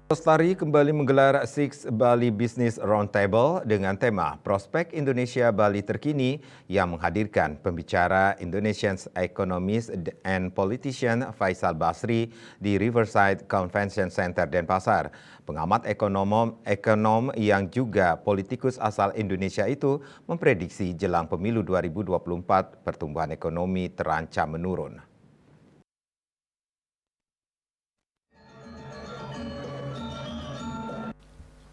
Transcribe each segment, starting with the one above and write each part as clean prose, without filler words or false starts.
Lestari kembali menggelar Six Bali Business Roundtable dengan tema Prospek Indonesia Bali Terkini yang menghadirkan pembicara Indonesian Economist and Politician Faisal Basri di Riverside Convention Center Denpasar. Pengamat ekonom yang juga politikus asal Indonesia itu memprediksi jelang pemilu 2024 pertumbuhan ekonomi terancam menurun.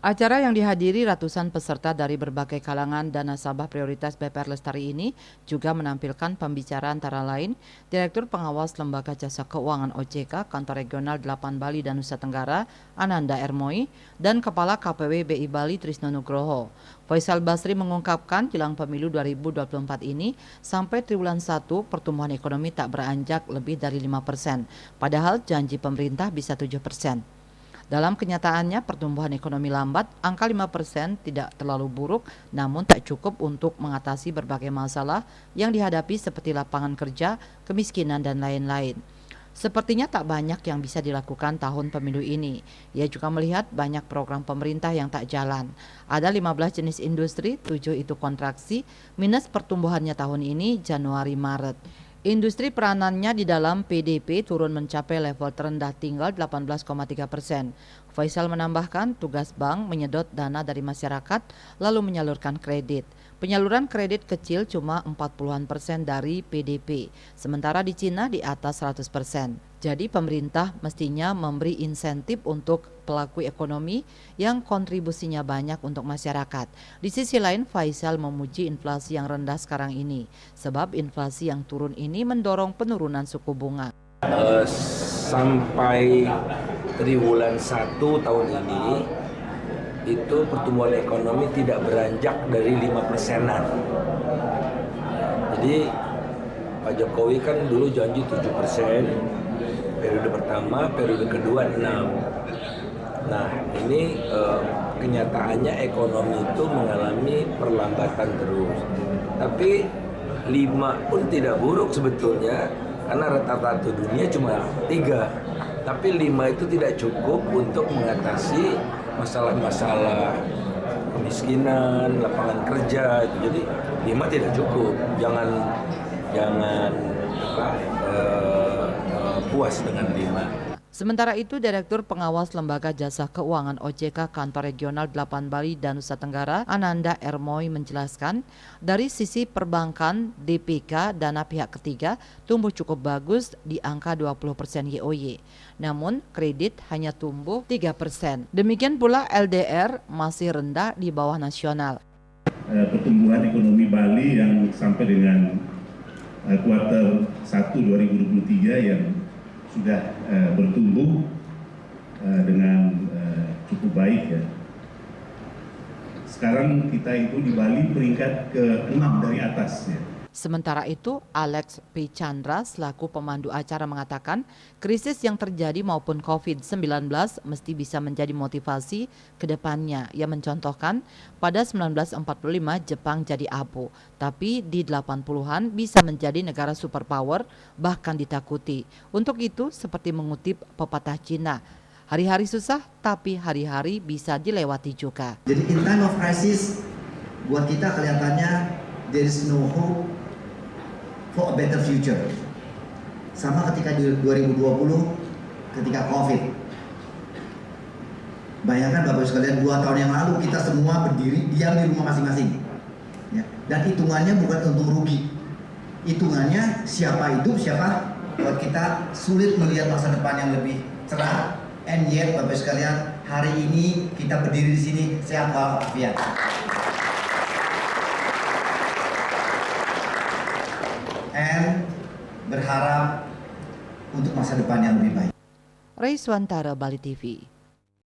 Acara yang dihadiri ratusan peserta dari berbagai kalangan dan nasabah prioritas BPR Lestari ini juga menampilkan pembicara antara lain Direktur Pengawas Lembaga Jasa Keuangan OJK Kantor Regional 8 Bali dan Nusa Tenggara Ananda Ermoi dan Kepala KPW BI Bali Trisno Nugroho. Faisal Basri mengungkapkan jelang pemilu 2024 ini sampai triwulan 1 pertumbuhan ekonomi tak beranjak lebih dari 5%, padahal janji pemerintah bisa 7%. Dalam kenyataannya pertumbuhan ekonomi lambat, angka 5% tidak terlalu buruk namun tak cukup untuk mengatasi berbagai masalah yang dihadapi seperti lapangan kerja, kemiskinan dan lain-lain. Sepertinya tak banyak yang bisa dilakukan tahun pemilu ini. Ia juga melihat banyak program pemerintah yang tak jalan. Ada 15 jenis industri, 7 itu kontraksi, minus pertumbuhannya tahun ini Januari-Maret. Industri peranannya di dalam PDB turun mencapai level terendah tinggal 18,3%. Faisal menambahkan tugas bank menyedot dana dari masyarakat lalu menyalurkan kredit. Penyaluran kredit kecil cuma 40-an% dari PDB, sementara di Cina di atas 100%. Jadi pemerintah mestinya memberi insentif untuk pelaku ekonomi yang kontribusinya banyak untuk masyarakat. Di sisi lain Faisal memuji inflasi yang rendah sekarang ini, sebab inflasi yang turun ini mendorong penurunan suku bunga. Sampai triwulan 1 tahun ini, itu pertumbuhan ekonomi tidak beranjak dari 5%-an. Jadi Pak Jokowi kan dulu janji 7%, periode pertama, periode kedua 6%. Nah ini kenyataannya ekonomi itu mengalami perlambatan terus. Tapi 5 pun tidak buruk sebetulnya, karena rata-rata dunia cuma 3. Tapi 5 itu tidak cukup untuk mengatasi masalah-masalah kemiskinan, lapangan kerja. Jadi 5 tidak cukup. Jangan puas dengan 5. Sementara itu, Direktur Pengawas Lembaga Jasa Keuangan OJK Kantor Regional 8 Bali dan Nusa Tenggara, Ananda Ermoi menjelaskan, dari sisi perbankan, DPK, dana pihak ketiga tumbuh cukup bagus di angka 20% YoY. Namun, kredit hanya tumbuh 3%. Demikian pula LDR masih rendah di bawah nasional. Pertumbuhan ekonomi Bali yang sampai dengan kuartal 1 2023 yang sudah bertumbuh dengan cukup baik ya. Sekarang kita itu di Bali peringkat ke-6 dari atas ya. Sementara itu, Alex P. Chandra selaku pemandu acara mengatakan krisis yang terjadi maupun COVID-19 mesti bisa menjadi motivasi ke depannya. Ia mencontohkan pada 1945 Jepang jadi abu, tapi di 80-an bisa menjadi negara superpower bahkan ditakuti. Untuk itu seperti mengutip pepatah Cina, hari-hari susah tapi hari-hari bisa dilewati juga. Jadi in time of crisis buat kita kelihatannya there is no hope for a better future. Sama ketika di 2020 ketika COVID. Bayangkan Bapak sekalian 2 tahun yang lalu kita semua berdiri diam di rumah masing-masing. Ya. Dan hitungannya bukan untung rugi. Hitungannya siapa hidup siapa buat kita sulit melihat masa depan yang lebih cerah. And yet Bapak sekalian hari ini kita berdiri di sini sehat walafiat. And berharap untuk masa depan yang lebih baik. Ray Swantara, Bali TV.